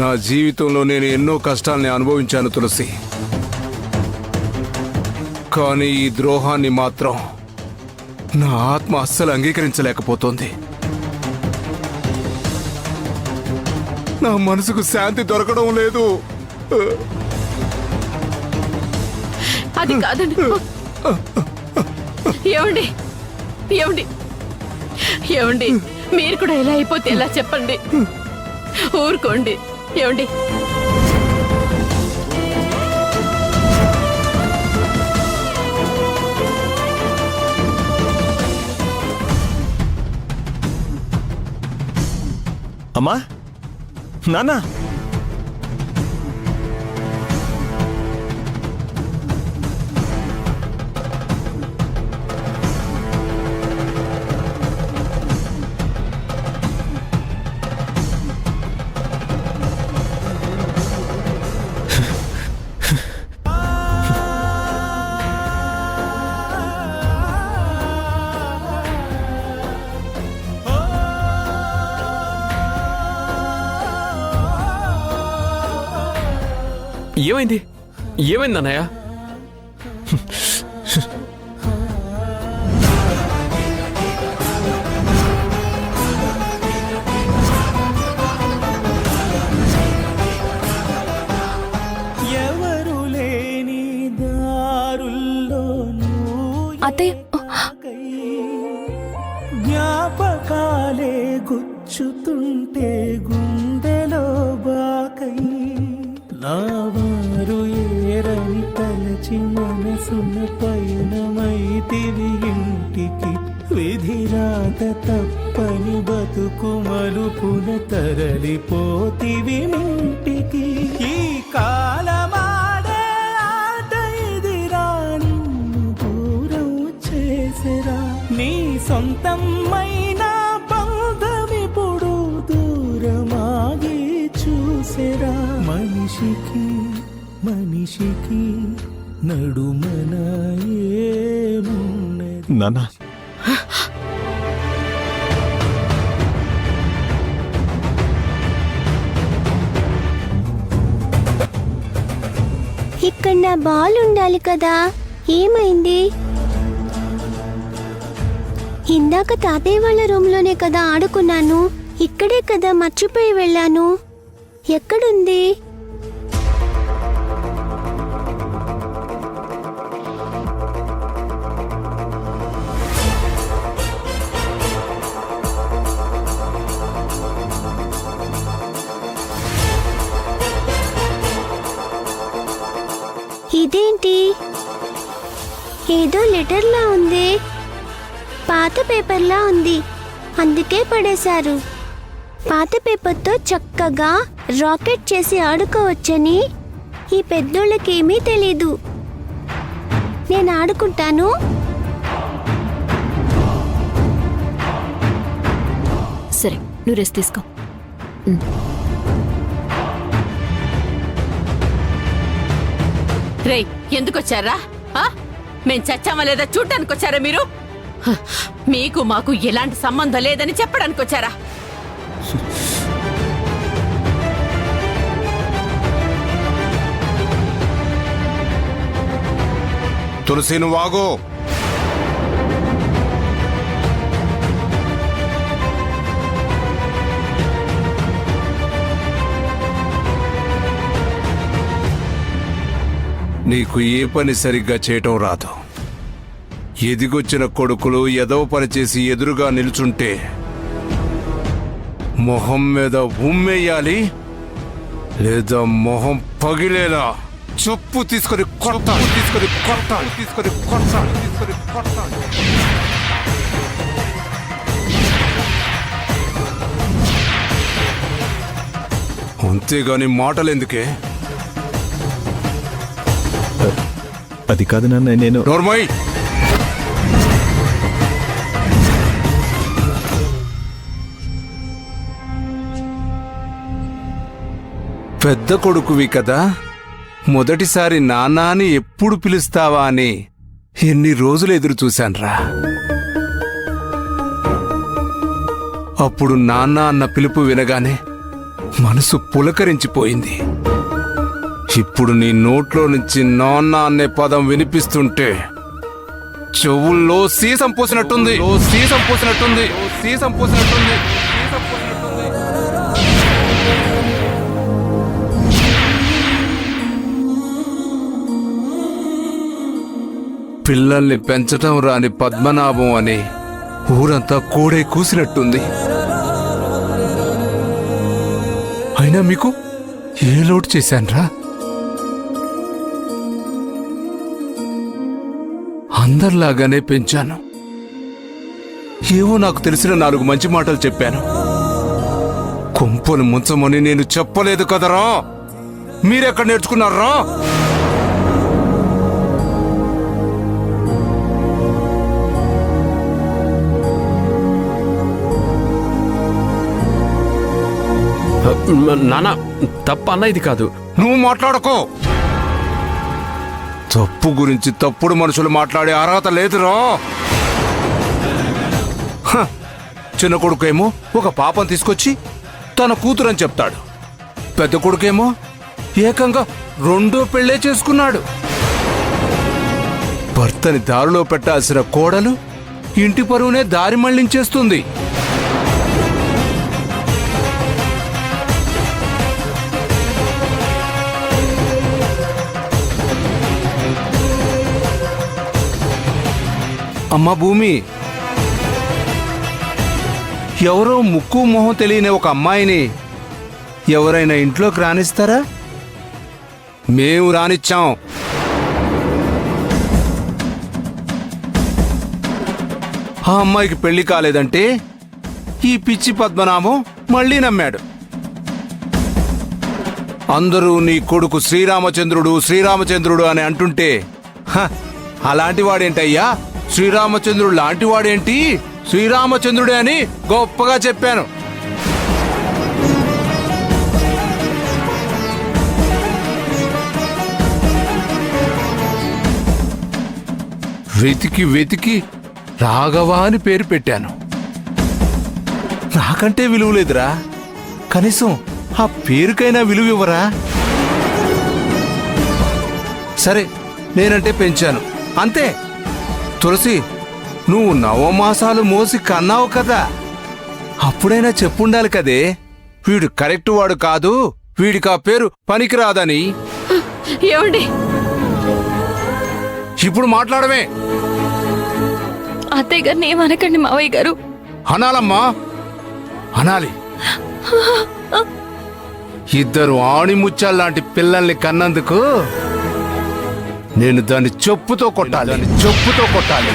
నా జీవితంలో నేను ఎన్నో కష్టాల్ని అనుభవించాను తులసి. కానీ ఈ ద్రోహాన్ని మాత్రం నా ఆత్మ అస్సలు అంగీకరించలేకపోతోంది. నా మనసుకు శాంతి దొరకడం లేదు. అది కాదండి. ఏమండి ఏమండి ఏమండి, మీరు కూడా ఎలా అయిపోతే ఎలా చెప్పండి. ఊరుకోండి. ఏమండి, అమ్మా, నాన్న, ఏమైంది? ఏమైంది అన్నయ్య? ఎవరు లేని దారుల్లో అత్తయ్య, జ్ఞాపకాలే గుచ్చుతుంటే గుండెలో బాకై నా వారు ఏరని తలచి మనసున పయనమైతివి ఇంటికి. విధిరాత తప్పని బతుకు మలుపున తరలిపోతివి ఇంటికి. ఈ కాలమాడే ఆట ఇదిరా, నిన్ను దూరం చేసరా. నీ సొంతమైన బంధమిప్పుడు దూరమాగి చూసెరా. మనిషికి మనిషికి నడుమన ఏమున్నది? నాన్న, ఇక్కడ నా బాల్ ఉండాలి కదా, ఏమైంది? ఇందాక తాతయ్య వాళ్ళ రూమ్లోనే కదా ఆడుకున్నాను. ఇక్కడే కదా మర్చిపోయి వెళ్ళాను. ఎక్కడుంది? ఇదేంటి, ఏదో లెటర్లా ఉంది, పాత పేపర్లా ఉంది. అందుకే పడేశారు. పాత పేపర్తో చక్కగా రాకెట్ చేసి ఆడుకోవచ్చని ఈ పెద్దోళ్ళకేమీ తెలీదు. నేను ఆడుకుంటాను. సరే, నువ్వు రెస్ట్ తీసుకో. రేయ్, ఎందుకు వచ్చారా? మేం చచ్చామా లేదా చూడటానికి వచ్చారా మీరు? మీకు మాకు ఎలాంటి సంబంధం లేదని చెప్పడానికి వచ్చారా? తులసి, నువ్వు ఆగు. నీకు ఏ పని సరిగ్గా చేయటం రాదు. ఎదిగొచ్చిన కొడుకులు ఎదవ పని చేసి ఎదురుగా నిల్చుంటే మొహం మీద ఉమ్మేయాలి, లేదా మొహం పగిలేలా చెప్పు తీసుకొని కొట్టాలి. అంతేగాని మాటలెందుకే? అది కాదు నాన్న, నేను నోర్మయ్. పెద్ద కొడుకువి కదా, మొదటిసారి నాన్నాని ఎప్పుడు పిలుస్తావా అని ఎన్ని రోజులు ఎదురు చూశాన్రా. అప్పుడు నాన్న అన్న పిలుపు వినగానే మనసు పులకరించిపోయింది. ఇప్పుడు నీ నోట్లో నుంచి నాన్న అనే పదం వినిపిస్తుంటే చెవుల్లో సీసం పోసినట్టుంది. పిల్లల్ని పెంచటం రాని పద్మనాభం అని ఊరంతా కోడే కూసినట్టుంది. అయినా మీకు ఏ లోటు చేశాన్రా? అందరిలాగానే పెంచాను. ఏవో నాకు తెలిసిన 4 మంచి మాటలు చెప్పాను. కొంపలు ముంచమని నేను చెప్పలేదు కదరా. మీరెక్కడ నేర్చుకున్నారా? నాన్న తప్ప అన్న ఇది కాదు. నువ్వు మాట్లాడకో. తప్పు గురించి తప్పుడు మనుషులు మాట్లాడే అర్హత లేదురా. చిన్న కొడుకేమో ఒక పాపం తీసుకొచ్చి తన కూతురని చెప్తాడు. పెద్ద కొడుకేమో ఏకంగా 2వ పెళ్ళే చేసుకున్నాడు. భర్తని దారిలో పెట్టాల్సిన కోడలు ఇంటి పరువునే దారి మళ్లించేస్తుంది. అమ్మ భూమి, ఎవరో ముక్కు మొహం తెలియని ఒక అమ్మాయిని ఎవరైనా ఇంట్లోకి రానిస్తారా? మేము రానిచ్చాం. ఆ అమ్మాయికి పెళ్లి కాలేదంటే ఈ పిచ్చి పద్మనాభం మళ్ళీ నమ్మాడు. అందరూ నీ కొడుకు శ్రీరామచంద్రుడు అని అంటుంటే అలాంటి వాడేంటయ్యా, శ్రీరామచంద్రుడు లాంటి వాడేంటి, శ్రీరామచంద్రుడే అని గొప్పగా చెప్పాను. వెతికి వెతికి రాఘవ అని పేరు పెట్టాను. నాకంటే విలువ లేదురా. కనీసం ఆ పేరుకైనా విలువ ఇవ్వరా? సరే, నేనంటే పెంచాను అంతే. తులసి, నువ్వు 9 మాసాలు మోసి కన్నావు కదా, అప్పుడైనా చెప్పుండాలి కదే వీడు కరెక్ట్ వాడు కాదు, వీడికి ఆ పేరు పనికిరాదని. ఏమండి? ఇప్పుడు మాట్లాడమే. అత్తయ్య గారిని ఏమనకండి మావయ్య గారు. అనాలమ్మా, అనాలి. ఇద్దరు ఆణిముత్యాల్లాంటి పిల్లల్ని కన్నందుకు నేను దాన్ని చెప్పుతో కొట్టాలి.